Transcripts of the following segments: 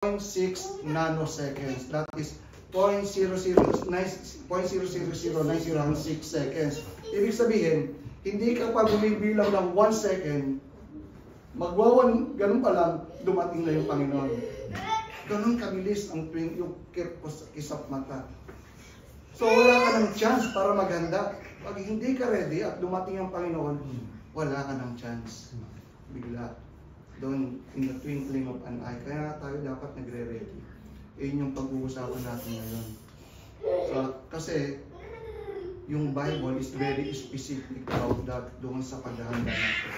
0.6 nanoseconds. That is 0.0009006 seconds. Ibig sabihin, hindi ka pa bumibilang ng 1 second, ganun pa lang, dumating na yung Panginoon. Ganun kabilis ang yung kisap mata. So wala ka ng chance para maghanda. Pag hindi ka ready at dumating ang Panginoon, wala ka ng chance. Bigla. Doon, in the twinkling of an eye. Kaya tayo dapat nagre-ready. Yun yung pag-uusapan natin ngayon. So, kasi, yung Bible is very specific about that doon sa paghahanda natin.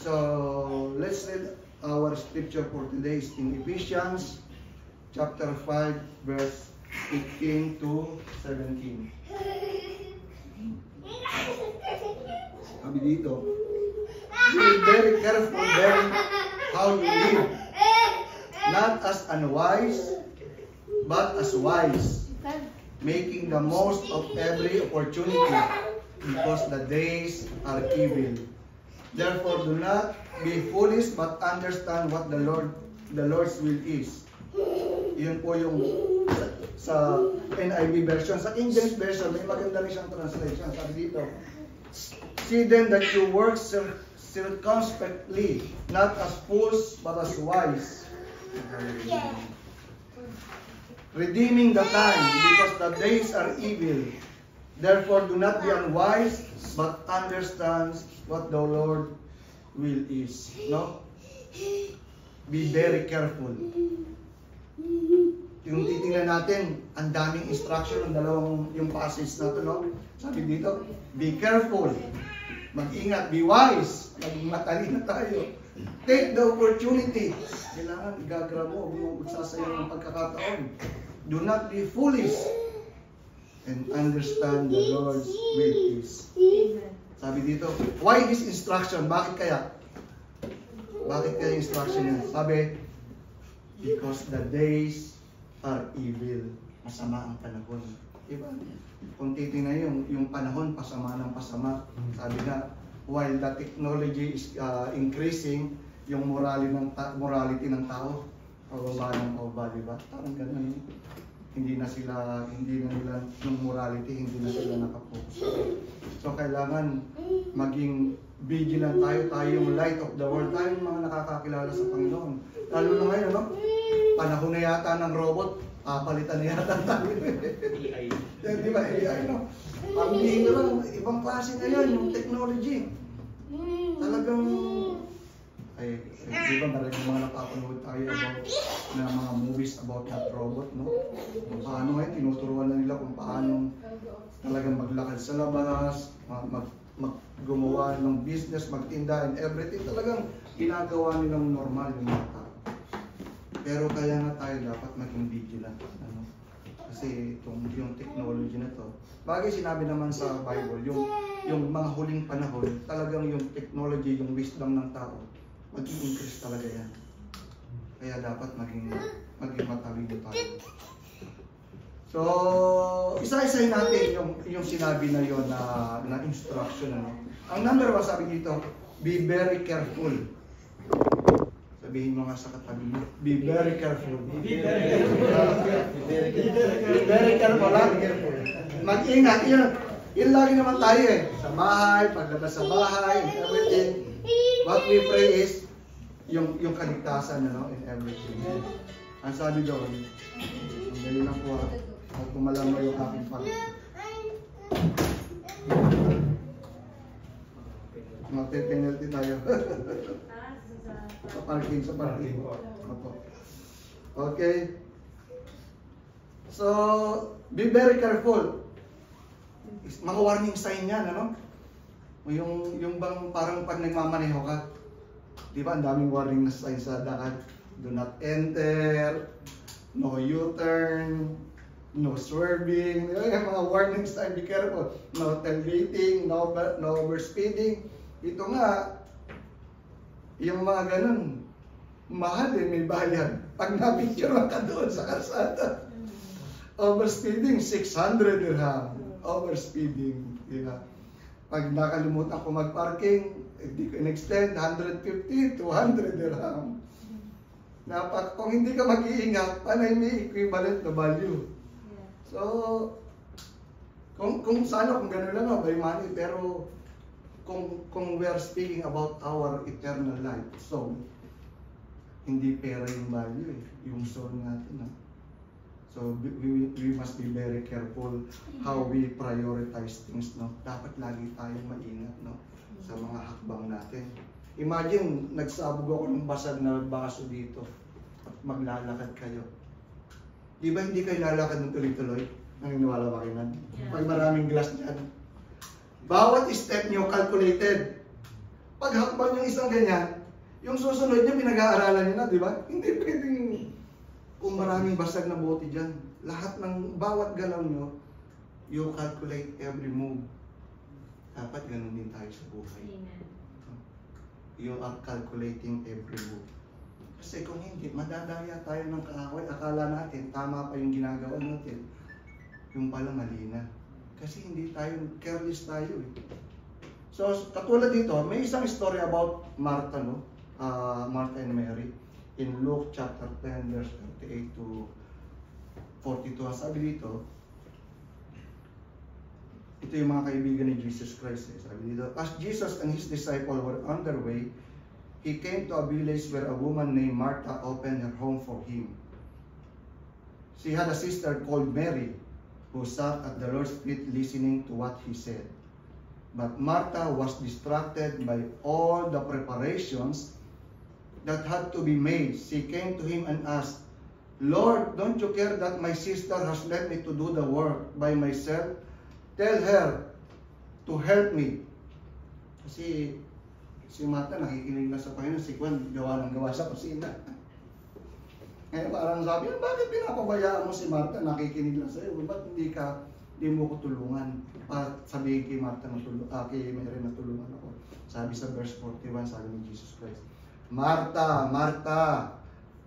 So, let's read our scripture for today is in Ephesians chapter 5 verse 18 to 17. Sabi dito, be very careful then how you live, not as unwise, but as wise, making the most of every opportunity, because the days are evil. Therefore, do not be foolish, but understand what the Lord's will is. Yun po yung sa NIV version. Sa King James version, may maganda rin siyang translation. Sabi dito, see then that you work circumspectly, not as fools, but as wise. Redeeming the time, because the days are evil. Therefore, do not be unwise, but understand what the Lord will is. No? Be very careful. Yung titingnan natin, ang daming instruction ng yung passage na ito, no? Sabi dito, be careful. Mag-ingat, be wise. Maging matalino tayo. Take the opportunity. Kailangan igagra mo, huwag mo magsasayang ng pagkakataon. Do not be foolish. And understand the Lord's will is. Sabi dito, why this instruction? Bakit kaya? Bakit kaya instruction niya? Sabi, because the days are evil. Masama ang panahon. Diba? Kung titingnan yung panahon, pasama ng pasama. Sabi nga, while the technology is increasing, yung morality ng tao, pababa ng pababa, diba? Parang ganun. Hindi na nila yung morality, hindi na sila nakapokus. So kailangan maging vigilant tayo yung light of the world, tayo yung mga nakakakilala sa Panginoon. Lalo na ngayon, no? Panahon na yata ng robot, palitan na yata tayo. AI. Di ba? AI, no? Ang bihira lang, ibang klase na yan, yung technology. Talagang, di ba maraming mga napapanood tayo about na mga movies about that robot, no? Kung paano ngayon, tinuturuan na nila kung paano talagang maglakad sa labas, gumawa ng business, magtinda and everything. Talagang ginagawa nilang normal yung mga tao. Pero kaya nga tayo dapat maging vigilant. Ano? Kasi yung technology na to, bagay sinabi naman sa Bible, yung mga huling panahon, talagang yung technology, yung wisdom ng tao, mag-i-increase talaga yan. Kaya dapat maging matalino tayo. So, isa-isahin natin yung sinabi na yon na instruction. Ano? Ang number 1 sabi dito, be very careful. Sabihin mo nga sa katabi mo, be very careful. Be very careful. Mag-ingat. Yun lagi naman tayo eh. Sa bahay, paglabas sa bahay, and everything. What we pray is yung kaligtasan, in everything. Ang sabi doon, ang dali lang po at kumalang mo yung aking pag. Mag-penalty tayo. Sa parking. Opo. Okay. So, be very careful. Mga warning sign yan, ano? Yung bang parang pag nagmamaneho ka, di ba ang daming warning na sign sa daan? Do not enter, no U-turn, no swerving, yung mga warning sign, be careful. No tailgating, no overspeeding. Ito nga, yung mga ganun, mahal din, may bayad. Pag na-picture ka doon sa kalsada, overspeeding, 600 dirham. Overspeeding, di ba? Pag nakalimutan ko mag-parking, hindi ko in-extend, 150, 200 dirham. Kung hindi ka mag-iingat, panay may equivalent na value. So, kung sana, kung gano'n lang, by money, pero kung we are speaking about our eternal life, so, hindi pera yung value yung soul natin. So, we must be very careful how we prioritize things, no? Dapat lagi tayong maingat, no? Sa mga hakbang natin. Imagine, nagsabog ako ng basag na baso dito at maglalakad kayo. Di ba hindi kayo lalakad ng tuloy-tuloy? Naniniwala ba kayo nan? Pag maraming glass dyan. Bawat step nyo calculated. Pag hakbang yung isang ganyan, yung susunod nyo pinag-aaralan nyo na, di ba? Hindi pwedeng kung maraming basag na bote dyan. Lahat ng bawat galaw nyo, you calculate every move. Dapat ganun din tayo sa buhay. You are calculating every move. Kasi kung hindi, madadaya tayo ng kaaway. Akala natin, tama pa yung ginagawa natin. Yung pala mali na. Kasi hindi tayo, careless tayo eh. So, katulad dito, may isang story about Martha, no? Martha and Mary. In Luke chapter 10, verse 38 to 42. Sabi dito, ito yung mga kaibigan ni Jesus Christ. Sabi dito, as Jesus and his disciple were on their way, he came to a village where a woman named Martha opened her home for him. She had a sister called Mary, who sat at the Lord's feet listening to what he said. But Martha was distracted by all the preparations that had to be made. She came to him and asked, Lord, don't you care that my sister has left me to do the work by myself? Tell her to help me. Kasi si Martha nakikinig na sa Panginoon, si Juan gawa ng gawa sa kusina. Ngayon parang sabi, bakit pinapabayaan mo si Martha, nakikinig lang sa'yo? Ba't hindi mo ko tulungan? Sabi kay Martha, kay Mary na tulungan ako. Sabi sa verse 41, sabi ni Jesus Christ, Martha, Martha,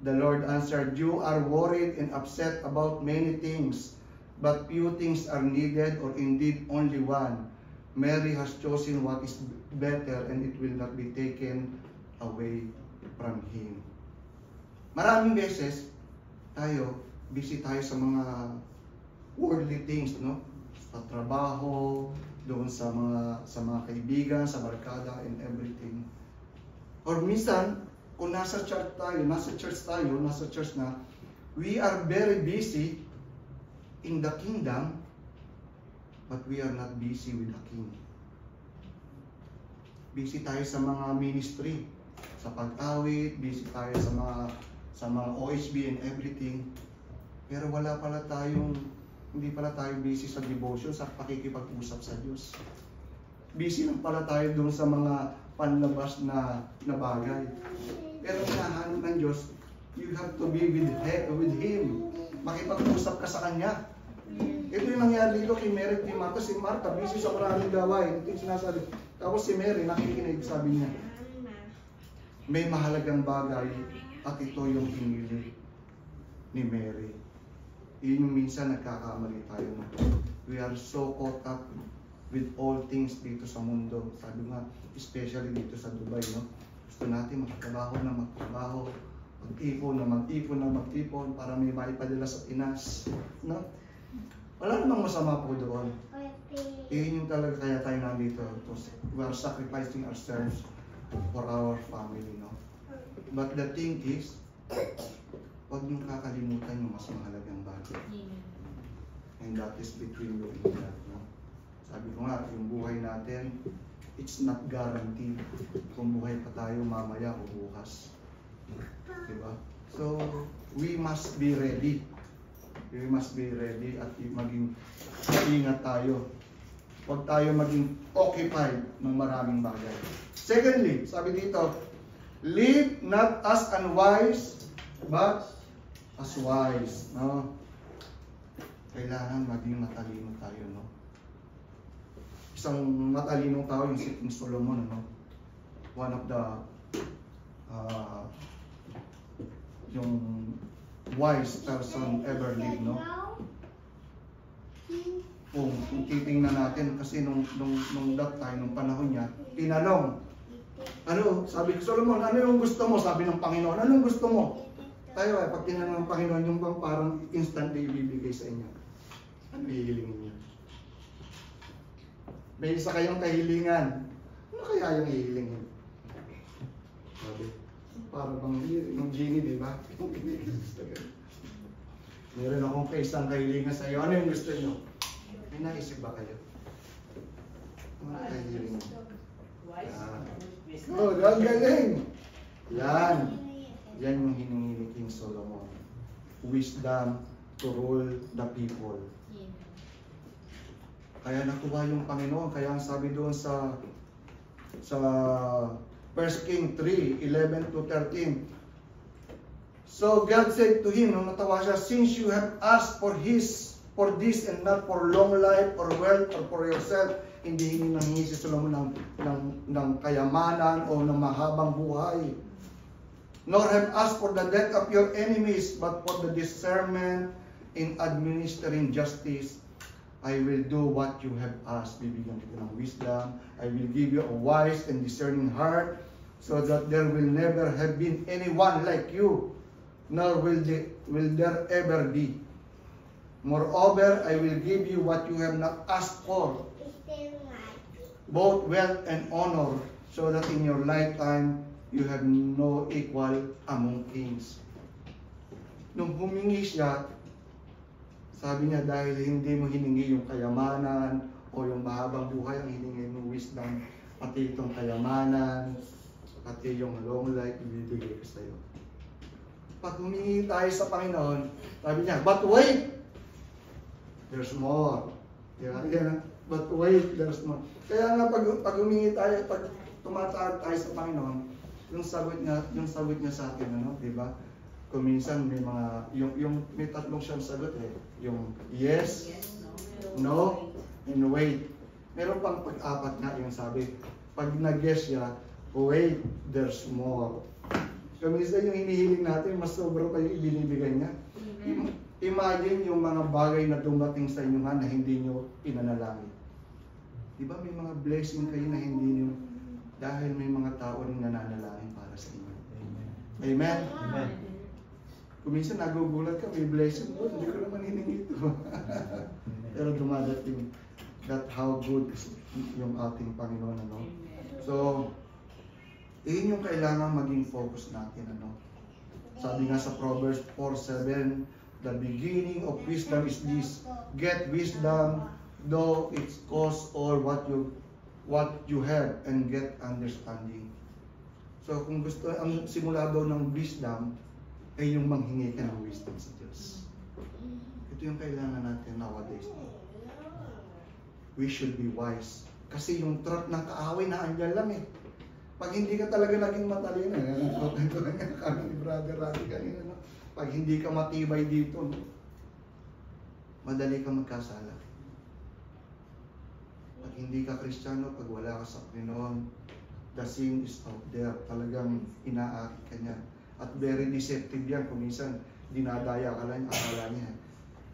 the Lord answered, you are worried and upset about many things, but few things are needed, or indeed only one. Mary has chosen what is better, and it will not be taken away from him. Maraming beses, busy tayo sa mga worldly things, no? Sa trabaho, doon sa mga kaibigan, sa barkada, and everything. Or minsan, kung nasa church na, we are very busy in the kingdom, but we are not busy with the king. Busy tayo sa mga ministry, sa pag-awit, busy tayo sa mga OHB and everything. Pero hindi pala tayo busy sa devotion, sa pakikipag-usap sa Diyos. Busy lang pala tayo doon sa mga panlabas na bagay. Pero hinahanap ng Diyos, you have to be with Him. Makipag-usap ka sa Kanya. Ito yung nangyari dito kay Mary at Martha. Si Martha, busy sa maraming gawain. Ito yung sinasabi. Tapos si Mary, nakikinig, sabi niya, may mahalagang bagay at ito yung pinili ni Mary. Yun yung minsan nagkakamali tayo. No? We are so caught up with all things dito sa mundo. Sabi nga, especially dito sa Dubai, no? Gusto natin magtrabaho, mag-ipon para may maipadala sa Pinas. No? Wala namang masama po doon. Yun yung talaga kaya tayo nandito. We are sacrificing ourselves for our family. No? But the thing is, huwag niyong kakalimutan yung mas mahalagang bagay. And that is between you and God. No? Sabi ko nga, yung buhay natin, it's not guaranteed kung buhay pa tayo mamaya o bukas. Diba? So, we must be ready. We must be ready at maging ingat tayo. Huwag tayo maging occupied ng maraming bagay. Secondly, sabi dito, live not as unwise, but as wise. No? Kailangan maging matalino tayo. No? Isang matalinong tao yung si King Solomon. No? One of the yung wise person ever lived, no? Kung titingnan natin, kasi nung that time, nung panahon niya, tinanong, sabi ko, Solomon, ano yung gusto mo? Sabi ng Panginoon, anong gusto mo? Tayo ay, pag tinanong ng Panginoon, yung bang parang instantly ibibigay sa inyo. Ano hihilingin niyo? May isa kayong kahilingan. Ano kaya yung hihilingin? Sabi, parang bang yung genie, di ba? Meron akong isang kahilingan sa iyo. Ano yung gusto niyo? May naisip ba kayo? Ano kahilingan? Oh, ang galing! Yan. Yan yung hiningi ni King Solomon. Wisdom to rule the people. Kaya nakuha yung Panginoon. Kaya ang sabi doon sa 1 King 3, 11 to 13. So God said to him, nung natawa siya, since you have asked for this and not for long life or wealth or for yourself, hindi hinangi si Solomon ng kayamanan o ng mahabang buhay. Nor have asked for the death of your enemies, but for the discernment in administering justice. I will do what you have asked. Bibigyan kita ng wisdom. I will give you a wise and discerning heart, so that there will never have been anyone like you, nor will there ever be. Moreover, I will give you what you have not asked for, both wealth and honor, so that in your lifetime you have no equal among kings. Nung humingi siya, sabi niya, dahil hindi mo hiningi yung kayamanan o yung mahabang buhay, ang hiningi mo wisdom, pati itong kayamanan, pati yung long life, ibibigay ko sa iyo. Pag humingi tayo sa Panginoon, sabi niya, but wait, there's more. But wait, there's more. Kaya nga pag humingi tayo, pag tumatawag tayo sa Panginoon, yung sagot niya sa atin, ano, di ba? Kung minsan may mga, may tatlong siyang sagot eh. Yung yes, no, and wait. Meron pang pag-apat na yung sabi. Pag nag-yes siya, wait, there's more. Kung minsan yung hinihiling natin, mas sobra pa yung ibinibigay niya. Imagine yung mga bagay na dumating sa inyo nga na hindi nyo pinanalangin. Di ba may mga blessing kayo na hindi nyo, dahil may mga tao rin nananalangin para sa inyo. Amen? Amen. Kung minsan nagugulat ka, may blessing mo, hindi ko naman hiningi ito. Pero dumadating, that how good yung ating Panginoon. Ano? So, yun yung kailangan maging focus natin. Ano? Sabi nga sa Proverbs 4:7, the beginning of wisdom is this, get wisdom, though it's cost or what you have, and get understanding. So kung gusto, ang simula daw ng wisdom ay yung manghingi ka ng wisdom sa Diyos. Ito yung kailangan natin nowadays. We should be wise. Kasi yung trap ng kaaway na andyan lang eh. Pag hindi ka talaga naging matalino, ito lang kami ni Brother Randy kanina, no? Pag hindi ka matibay dito, no? Madali ka magkasala. Pag hindi ka Kristiyano, pag wala ka sa Panginoon, the sin is out there. Talagang inaakit ka niya. At very deceptive yan. Kung minsan, dinadaya ka lang, akala niya.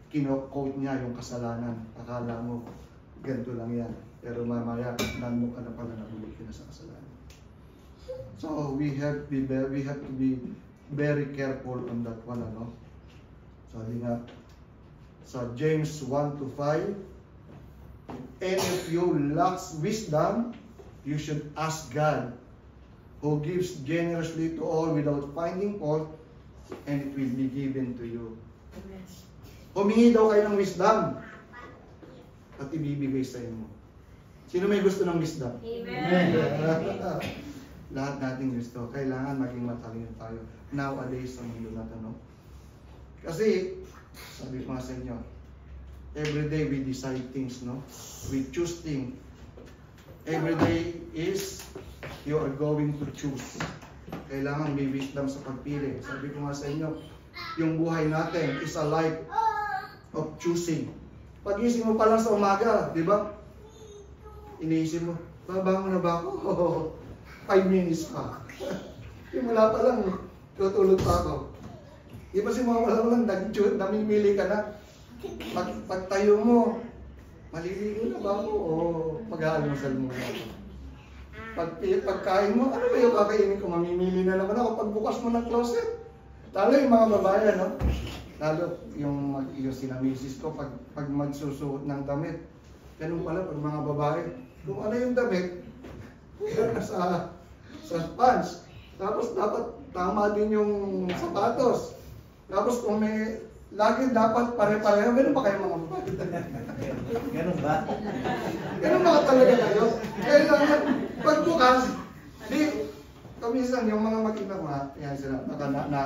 Kino-quote niya yung kasalanan. Akala mo, ganito lang yan. Pero mamaya, nanmo ka na pala nahuli ka na sa kasalanan. So, we have to be very careful on that one, ano? Sabi nga, sa James 1:5, and if you lack wisdom, you should ask God, who gives generously to all without finding fault, and it will be given to you. Humingi daw kayo ng wisdom, at ibibigay sa inyo. Sino may gusto ng wisdom? Amen. Lahat natin gusto. Kailangan maging matalino tayo nowadays sa mundo na ito, no? Kasi, sabi ko nga sa inyo, every day we decide things, no? We choose things. Every day is you are going to choose. Kailangan may wisdom sa pagpili. Sabi ko nga sa inyo, yung buhay natin is a life of choosing. Pag-isip mo pa lang sa umaga, di ba? Iniisip mo, babangon na ba ako? 5 minutes pa. Yung mula pa lang, tutulog pa ako. Di ba si mga wala lang, namimili ka na. Pagtayo mo, maliligo na ba ako o mag-aalmusal muna ako? Pagkain mo, ano ba yung kakainin ko? Mamimili na naman ako. Pagbukas mo ng closet, Lalo yung mga babae, no? Lalo yung sina misis ko, pag magsusuot ng damit, ganun pala pag mga babae. Kung ano yung damit, sa pants. Tapos dapat tama din yung sapatos. Tapos kung may, lagi dapat pare-pareho. Ganun ba kayo mga babae? Ganun ba? Ganun ba talaga kayo? Kailangan, pagbukas, di, kamisan yung mga mag-ina nga, yan sila,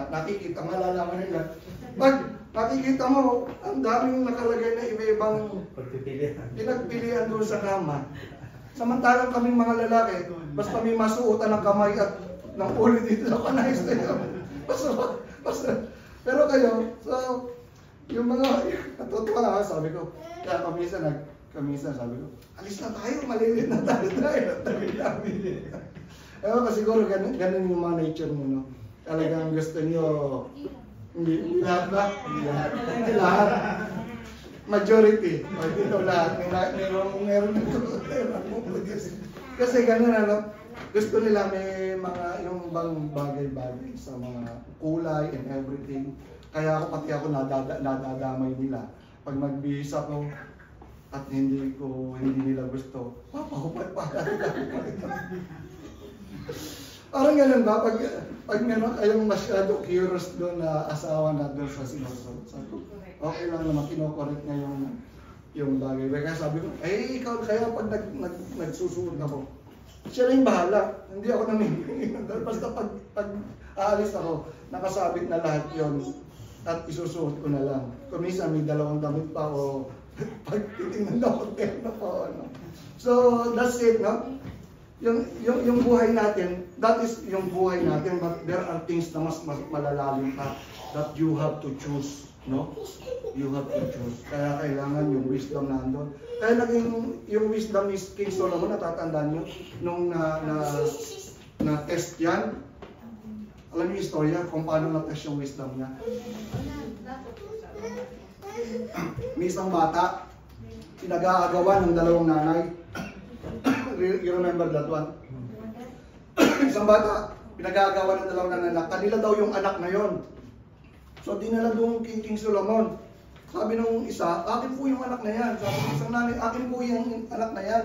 nakikita, malalaman nila. Pag nakikita mo, ang daming nakalagay na iba-ibang pinagpilian doon sa kama. Samantalang kaming mga lalaki, basta may masuotan ng kamay at ng ulo dito sa kanais na yun. Basta. Pero kayo, so, yung mga, natutuwa nga, sabi ko, kaya kamisan, sabi ko, alis na tayo, malilit na tayo, tabi. Ewan ka siguro, ganun yung mga nature mo, no? Talagang gusto nyo, hindi lahat ba? Hindi lahat. Majority. O dito lahat. Meron dito. Kasi ganun, ano? Gusto nila may mga, yung bang bagay-bagay sa mga kulay and everything. Kaya pati ako nadadamay nila. Pag magbihis ako, at hindi nila gusto, papahupad pa. Parang ganun ba? Pag meron kayong masyado curious doon na asawa na doon sa sinusunod. Okay lang naman, kinokorek niya yung bagay. Kaya sabi ko, ikaw kaya pag nagsusunod ako, siya na yung bahala. Hindi ako namimili. Basta pag aalis ako, nakasabit na lahat yon at isusuot ko na lang. Kung minsan may dalawang damit pa o pag titingnan ako, terno pa o ano. So, that's it, no? Yung buhay natin, that is yung buhay natin, but there are things na mas malalalim pa that you have to choose, no? You have to choose. Kaya kailangan yung wisdom nandun. Kaya naging yung wisdom ni King Solomon, natatandaan nyo, nung na-test yan. Alam niyo yung istorya kung paano na-test yung wisdom niya. May isang bata, pinag-aagawan ng dalawang nanay. You remember that one? Isang bata, pinag-aagawan ng dalawang nanay. Kanila daw yung anak na yon. So dinala doon King Solomon. Sabi nung isa, akin po yung anak na yan. Sabi ng isang nanay, akin po yung anak na yan.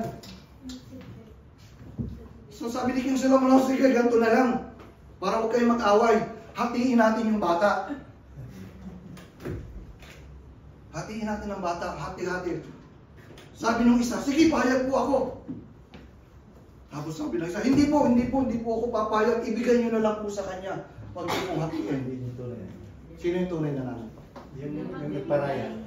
So sabi ni King Solomon, sige, ganito na lang. Para huwag kayo mag-away. Hatiin natin yung bata. Hatiin natin ang bata. Hati-hati. Sabi nung isa, sige, pahayag po ako. Tapos sabi ng isa, hindi po ako papayag. Ibigay nyo na lang po sa kanya. Huwag niyo pong hatiin. Sino yung tunay na nanay? Yung nagparaya.